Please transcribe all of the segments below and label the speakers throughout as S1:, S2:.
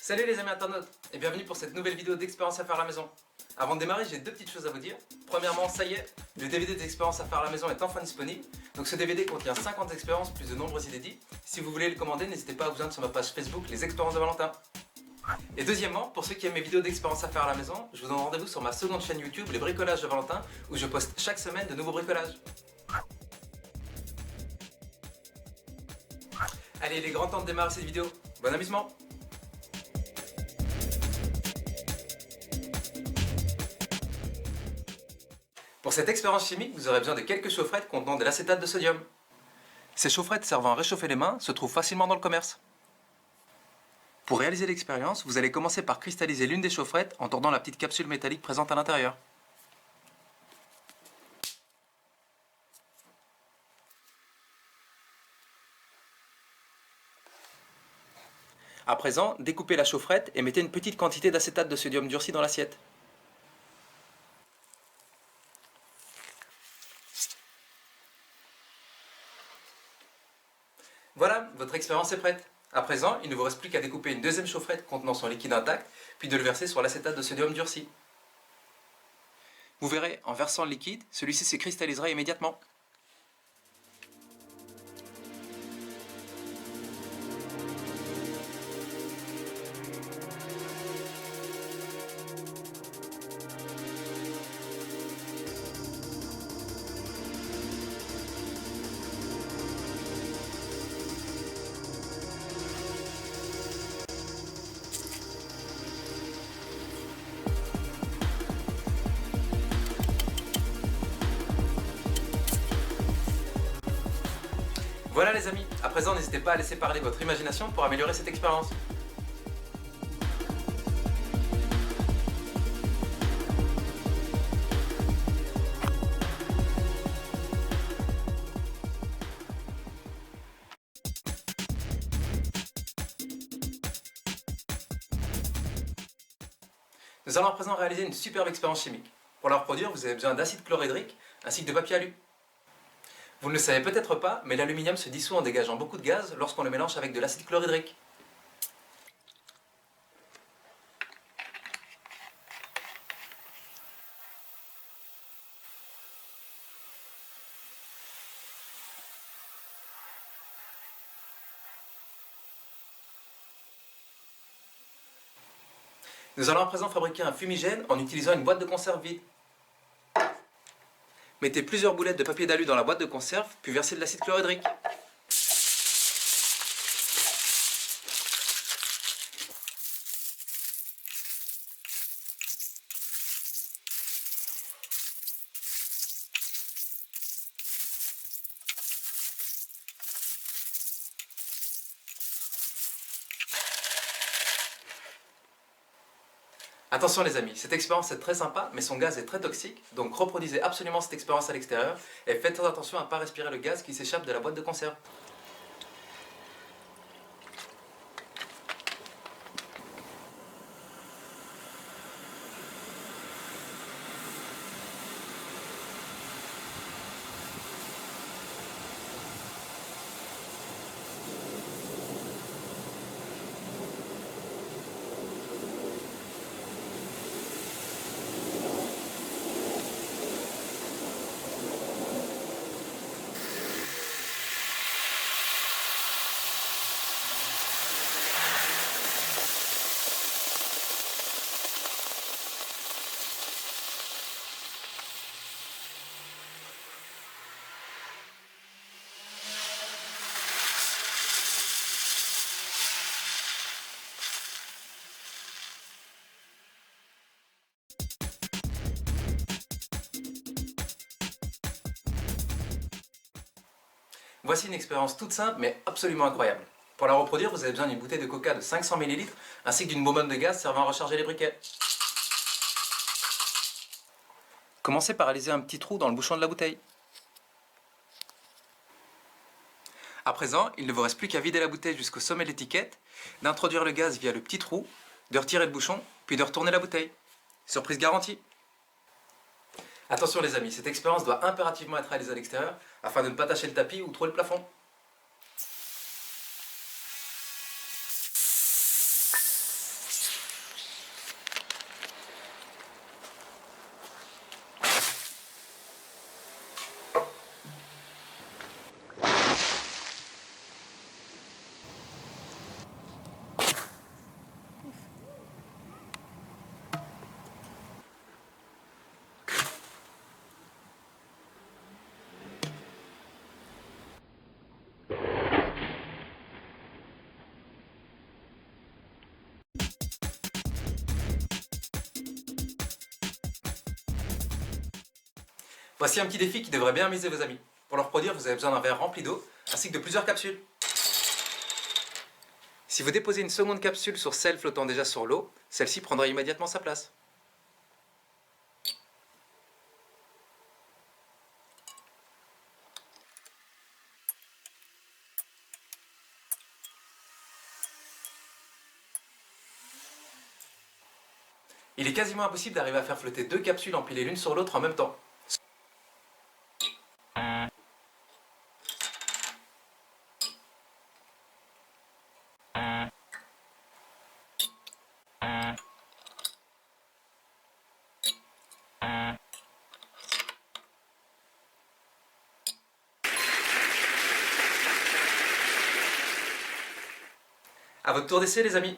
S1: Salut les amis internautes et bienvenue pour cette nouvelle vidéo d'expérience à faire à la maison. Avant de démarrer, j'ai deux petites choses à vous dire. Premièrement, ça y est, le DVD d'expérience à faire à la maison est enfin disponible. Donc ce DVD contient 50 expériences plus de nombreux inédits. Si vous voulez le commander, n'hésitez pas à vous joindre sur ma page Facebook Les Expériences de Valentin. Et deuxièmement, pour ceux qui aiment mes vidéos d'expérience à faire à la maison, je vous donne rendez-vous sur ma seconde chaîne YouTube, Les Bricolages de Valentin, où je poste chaque semaine de nouveaux bricolages. Allez, il est grand temps de démarrer cette vidéo. Bon amusement! Pour cette expérience chimique, vous aurez besoin de quelques chaufferettes contenant de l'acétate de sodium. Ces chaufferettes servant à réchauffer les mains se trouvent facilement dans le commerce. Pour réaliser l'expérience, vous allez commencer par cristalliser l'une des chaufferettes en tordant la petite capsule métallique présente à l'intérieur. À présent, découpez la chaufferette et mettez une petite quantité d'acétate de sodium durci dans l'assiette. Voilà, votre expérience est prête. À présent, il ne vous reste plus qu'à découper une deuxième chaufferette contenant son liquide intact, puis de le verser sur l'acétate de sodium durci. Vous verrez, en versant le liquide, celui-ci se cristallisera immédiatement. Voilà les amis, à présent n'hésitez pas à laisser parler votre imagination pour améliorer cette expérience. Nous allons à présent réaliser une superbe expérience chimique. Pour la reproduire, vous avez besoin d'acide chlorhydrique ainsi que de papier alu. Vous ne le savez peut-être pas, mais l'aluminium se dissout en dégageant beaucoup de gaz lorsqu'on le mélange avec de l'acide chlorhydrique. Nous allons à présent fabriquer un fumigène en utilisant une boîte de conserve vide. Mettez plusieurs boulettes de papier d'alu dans la boîte de conserve, puis versez de l'acide chlorhydrique. Attention les amis, cette expérience est très sympa, mais son gaz est très toxique, donc reproduisez absolument cette expérience à l'extérieur et faites très attention à ne pas respirer le gaz qui s'échappe de la boîte de conserve. Voici une expérience toute simple mais absolument incroyable. Pour la reproduire, vous avez besoin d'une bouteille de coca de 500 ml ainsi que d'une bonbonne de gaz servant à recharger les briquets. Commencez par réaliser un petit trou dans le bouchon de la bouteille. À présent, il ne vous reste plus qu'à vider la bouteille jusqu'au sommet de l'étiquette, d'introduire le gaz via le petit trou, de retirer le bouchon, puis de retourner la bouteille. Surprise garantie! Attention les amis, cette expérience doit impérativement être réalisée à l'extérieur afin de ne pas tacher le tapis ou trop le plafond. Voici un petit défi qui devrait bien amuser vos amis. Pour le reproduire, vous avez besoin d'un verre rempli d'eau, ainsi que de plusieurs capsules. Si vous déposez une seconde capsule sur celle flottant déjà sur l'eau, celle-ci prendra immédiatement sa place. Il est quasiment impossible d'arriver à faire flotter deux capsules empilées l'une sur l'autre en même temps. À votre tour d'essai, les amis.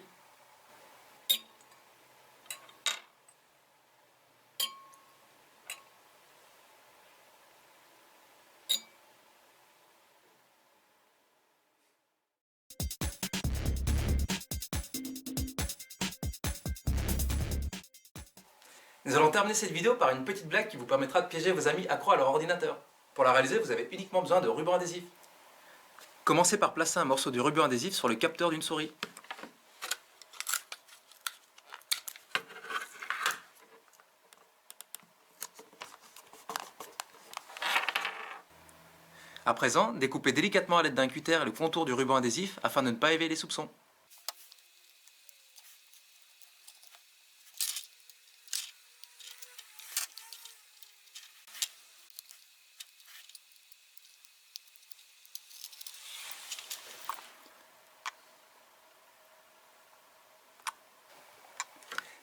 S1: Nous allons terminer cette vidéo par une petite blague qui vous permettra de piéger vos amis accros à leur ordinateur. Pour la réaliser, vous avez uniquement besoin de ruban adhésif. Commencez par placer un morceau de ruban adhésif sur le capteur d'une souris. À présent, découpez délicatement à l'aide d'un cutter le contour du ruban adhésif afin de ne pas éveiller les soupçons.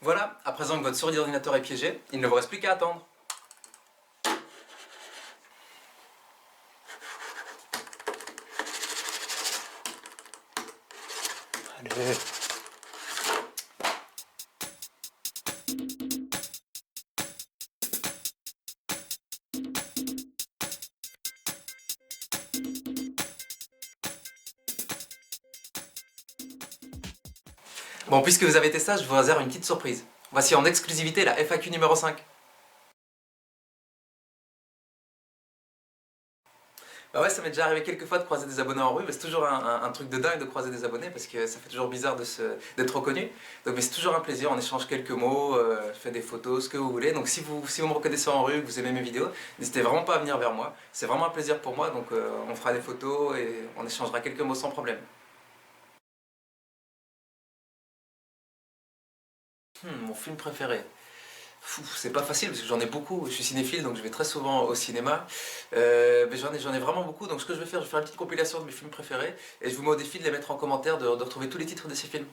S1: Voilà, à présent que votre souris d'ordinateur est piégée, il ne vous reste plus qu'à attendre.
S2: Allez.
S1: Bon, puisque vous avez été sage, je vous réserve une petite surprise. Voici en exclusivité la FAQ numéro 5. Bah ouais, ça m'est déjà arrivé quelques fois de croiser des abonnés en rue, mais c'est toujours un truc de dingue de croiser des abonnés parce que ça fait toujours bizarre d'être reconnu. Donc, mais c'est toujours un plaisir, on échange quelques mots, je fais des photos, ce que vous voulez. Donc si vous me reconnaissez en rue, que vous aimez mes vidéos, n'hésitez vraiment pas à venir vers moi. C'est vraiment un plaisir pour moi, donc on fera des photos et on échangera quelques mots sans problème. Mon film préféré. C'est pas facile parce que j'en ai beaucoup, je suis cinéphile donc je vais très souvent au cinéma, mais j'en ai vraiment beaucoup, donc ce que je vais faire, je vais faire une petite compilation de mes films préférés et je vous mets au défi de les mettre en commentaire, de retrouver tous les titres de ces films.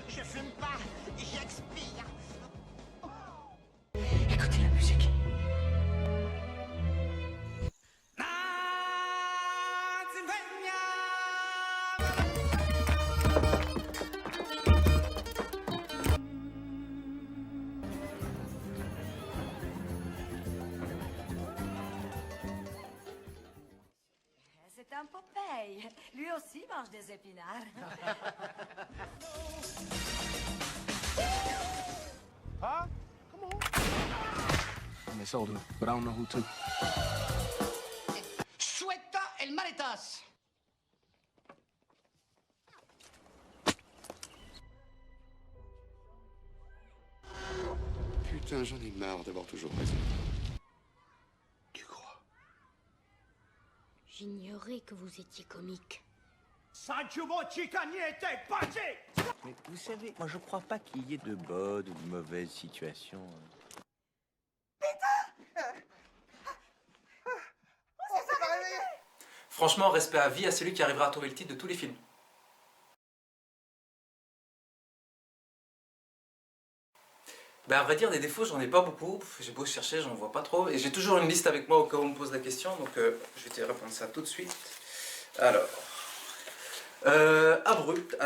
S3: Je fume pas, j'expire.
S4: Écoutez la musique.
S5: C'est un Popeye. Lui aussi mange des épinards.
S2: They sold her, but I don't know who to.
S3: Suelta el maletas.
S6: Putain, j'en ai marre d'avoir toujours raison.
S2: Tu crois?
S7: J'ignorais que vous étiez comique.
S8: Mais vous savez, moi je crois pas qu'il y ait de bonnes ou de mauvaises situations.
S1: Franchement, respect à vie à celui qui arrivera à trouver le titre de tous les films. Ben à vrai dire, des défauts, j'en ai pas beaucoup. J'ai beau chercher, j'en vois pas trop. Et j'ai toujours une liste avec moi au cas où on me pose la question. Donc je vais te répondre ça tout de suite. Alors. Abrupt.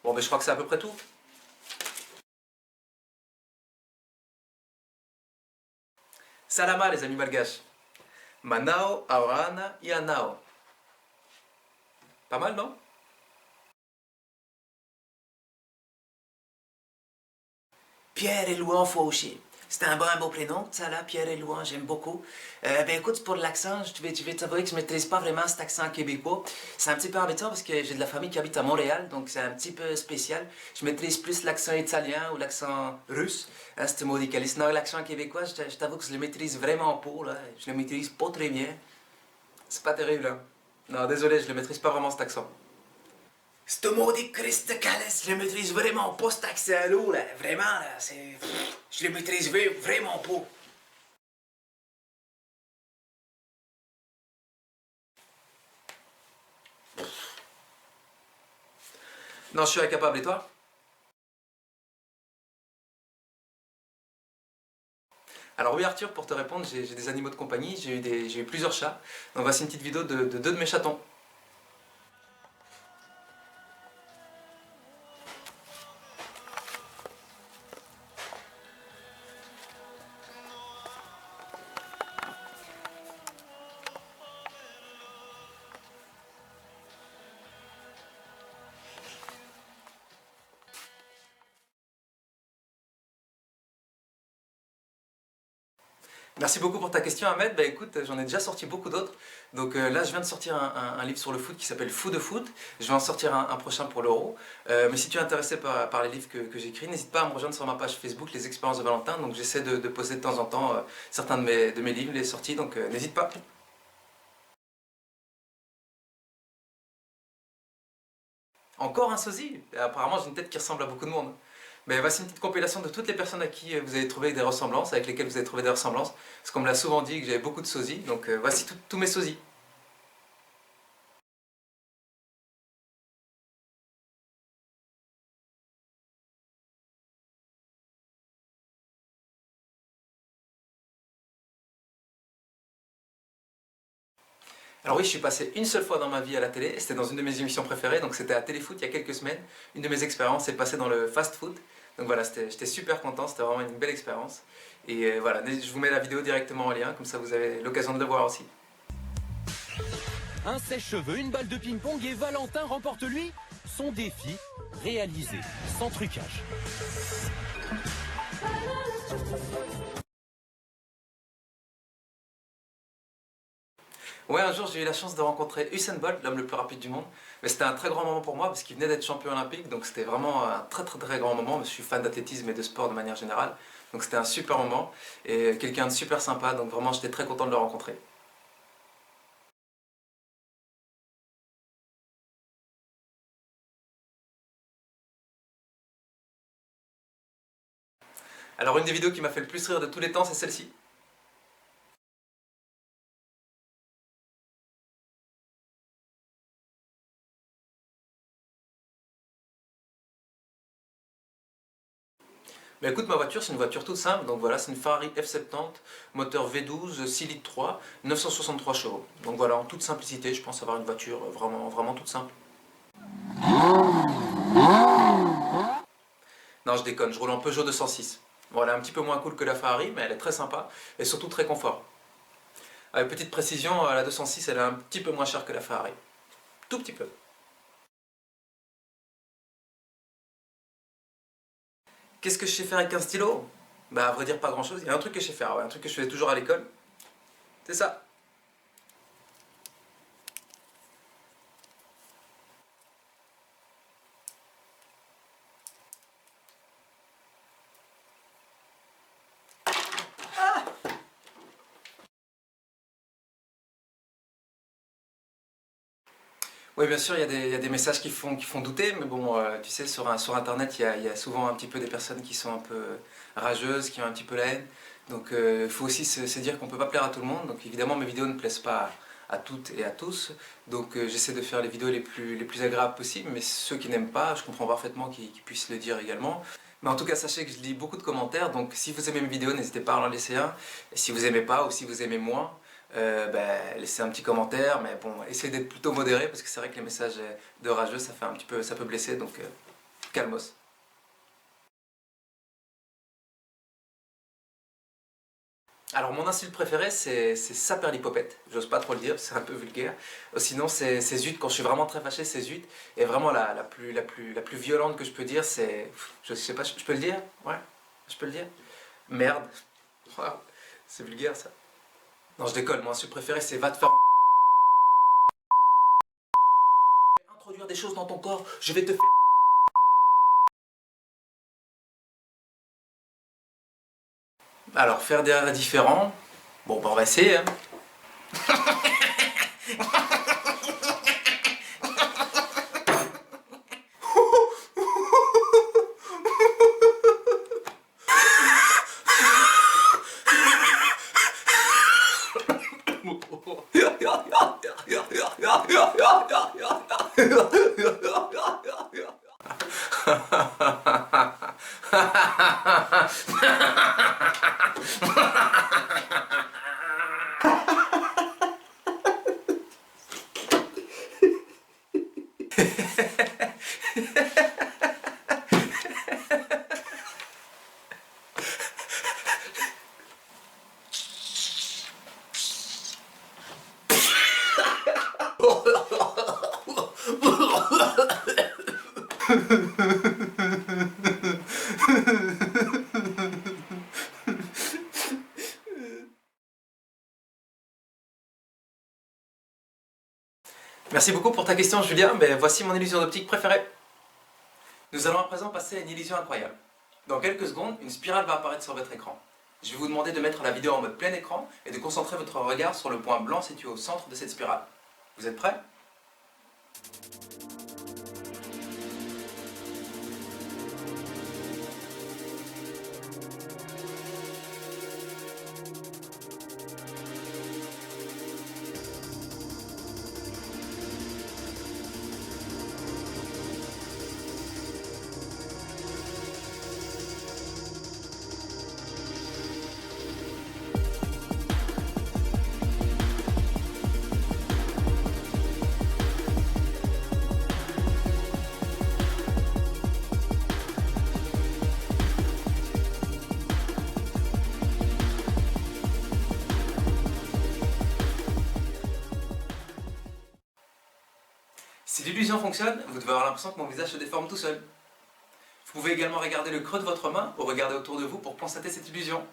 S1: Bon, mais je crois que c'est à peu près tout. Salama les amis malgaches. Manao, Aorana, Ianao. Pas mal, non?
S4: Pierre et Louan Fauché. C'est un beau prénom, ça là, Pierre et Louan, j'aime beaucoup. Ben écoute, pour l'accent, je vais t'avouer que je maîtrise pas vraiment cet accent québécois. C'est un petit peu embêtant parce que j'ai de la famille qui habite à Montréal, donc c'est un petit peu spécial. Je maîtrise plus l'accent italien ou l'accent russe, hein, c'est mot décalé. Sinon, l'accent québécois, je t'avoue que je le maîtrise vraiment pas, là. Je le maîtrise pas très bien.
S1: C'est pas terrible, hein? Non, désolé, je le maîtrise pas vraiment cet accent.
S4: Ce maudit Christ de Calais, je le maîtrise vraiment pas cet accent-là, là. Vraiment, là, c'est... Je le maîtrise vraiment pas.
S1: Non, je suis incapable, et toi? Alors oui Arthur, pour te répondre, j'ai des animaux de compagnie, j'ai eu plusieurs chats. Donc voici une petite vidéo de deux de mes chatons. Merci beaucoup pour ta question Ahmed. Bah écoute, j'en ai déjà sorti beaucoup d'autres. Donc là, je viens de sortir un livre sur le foot qui s'appelle Fou de foot. Je vais en sortir un prochain pour l'Euro. Mais si tu es intéressé par les livres que j'écris, n'hésite pas à me rejoindre sur ma page Facebook, Les Expériences de Valentin. Donc j'essaie de poster de temps en temps certains de mes livres, les sorties. Donc n'hésite pas. Encore un sosie? Apparemment, j'ai une tête qui ressemble à beaucoup de monde. Mais voici une petite compilation de toutes les personnes à qui vous avez trouvé des ressemblances, avec lesquelles vous avez trouvé des ressemblances. Parce qu'on me l'a souvent dit que j'avais beaucoup de sosies, donc voici tous mes sosies. Alors oui, je suis passé une seule fois dans ma vie à la télé, et c'était dans une de mes émissions préférées, donc c'était à Téléfoot il y a quelques semaines. Une de mes expériences est passée dans le fast-food. Donc voilà, j'étais super content, c'était vraiment une belle expérience. Et voilà, je vous mets la vidéo directement en lien, comme ça vous avez l'occasion de le voir aussi.
S9: Un sèche-cheveux, une balle de ping-pong et Valentin remporte lui son défi réalisé sans trucage.
S1: Ouais, un jour j'ai eu la chance de rencontrer Usain Bolt, l'homme le plus rapide du monde. Mais c'était un très grand moment pour moi parce qu'il venait d'être champion olympique, donc c'était vraiment un très grand moment. Je suis fan d'athlétisme et de sport de manière générale, donc c'était un super moment et quelqu'un de super sympa, donc vraiment j'étais très content de le rencontrer. Alors une des vidéos qui m'a fait le plus rire de tous les temps, c'est celle-ci. Mais écoute, ma voiture, c'est une voiture toute simple, donc voilà, c'est une Ferrari F70, moteur V12, 6 litres 3, 963 chevaux. Donc voilà, en toute simplicité, je pense avoir une voiture vraiment toute simple. Non, je déconne, je roule en Peugeot 206. Bon, elle est un petit peu moins cool que la Ferrari, mais elle est très sympa, et surtout très confort. Avec petite précision, la 206, elle est un petit peu moins chère que la Ferrari. Tout petit peu. Qu'est-ce que je sais faire avec un stylo? Bah à vrai dire pas grand chose, il y a un truc que je sais faire, ouais, un truc que je faisais toujours à l'école. C'est ça. Oui, bien sûr, il y a des messages qui font douter, mais bon, tu sais, sur Internet, il y a souvent un petit peu des personnes qui sont un peu rageuses, qui ont un petit peu la haine. Donc, il faut aussi se dire qu'on ne peut pas plaire à tout le monde. Donc, évidemment, mes vidéos ne plaisent pas à toutes et à tous. Donc, j'essaie de faire les vidéos les plus agréables possibles, mais ceux qui n'aiment pas, je comprends parfaitement qu'ils puissent le dire également. Mais en tout cas, sachez que je lis beaucoup de commentaires, donc si vous aimez mes vidéos, n'hésitez pas à en laisser un. Et si vous aimez pas ou si vous aimez moins, laissez un petit commentaire, mais bon, essayez d'être plutôt modéré parce que c'est vrai que les messages de rageux, ça peut blesser, donc Calmos. Alors mon insulte préférée c'est saperlipopette, j'ose pas trop le dire, c'est un peu vulgaire. Sinon c'est zut, quand je suis vraiment très fâché c'est zut. Et vraiment la plus violente que je peux dire c'est... Je sais pas, je peux le dire? Ouais, je peux le dire? Merde. Wow, c'est vulgaire ça. Non je déconne, mon insulte préféré c'est va te faire... Introduire des choses dans ton corps, je vais te faire... Alors, faire des rires différents, bon, bah, on va essayer. Hein. Merci beaucoup pour ta question Julien, mais voici mon illusion d'optique préférée. Nous allons à présent passer à une illusion incroyable. Dans quelques secondes, une spirale va apparaître sur votre écran. Je vais vous demander de mettre la vidéo en mode plein écran et de concentrer votre regard sur le point blanc situé au centre de cette spirale. Vous êtes prêts ? Si l'illusion fonctionne, vous devez avoir l'impression que mon visage se déforme tout seul. Vous pouvez également regarder le creux de votre main ou regarder autour de vous pour constater cette illusion.